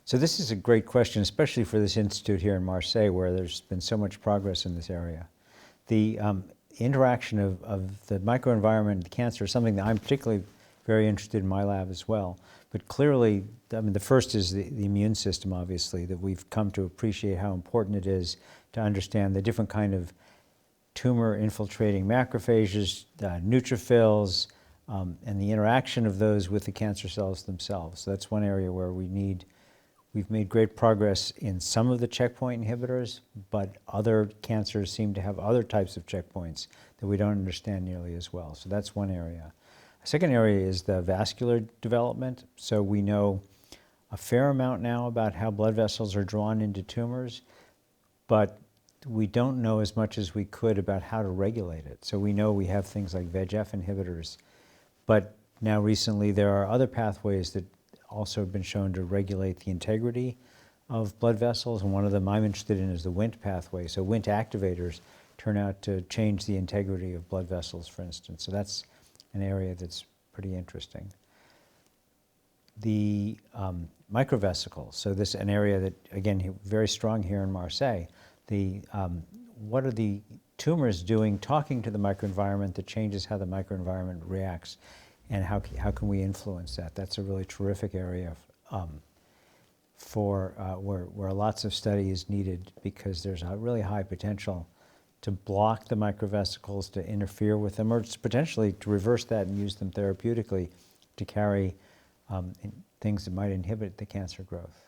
So this is a great question, especially for this institute here in Marseille, where there's been so much progress in this area. The interaction of the microenvironment and the cancer is something that I'm particularly very interested in my lab as well. But clearly, I mean, the first is the immune system, obviously, that we've come to appreciate how important it is to understand the different kind of tumor-infiltrating macrophages, neutrophils, and the interaction of those with the cancer cells themselves. So that's one area where we've made great progress in some of the checkpoint inhibitors, but other cancers seem to have other types of checkpoints that we don't understand nearly as well. So that's one area. A second area is the vascular development. So we know a fair amount now about how blood vessels are drawn into tumors, but we don't know as much as we could about how to regulate it. So we know we have things like VEGF inhibitors, but now recently there are other pathways that also have been shown to regulate the integrity of blood vessels, and one of them I'm interested in is the Wnt pathway. So Wnt activators turn out to change the integrity of blood vessels, for instance. So that's an area that's pretty interesting. The microvesicles, so this is an area that, again, very strong here in Marseille. What are the tumors doing talking to the microenvironment that changes how the microenvironment reacts? And how can we influence that? That's a really terrific area where lots of study is needed, because there's a really high potential to block the microvesicles, to interfere with them, or potentially to reverse that and use them therapeutically to carry things that might inhibit the cancer growth.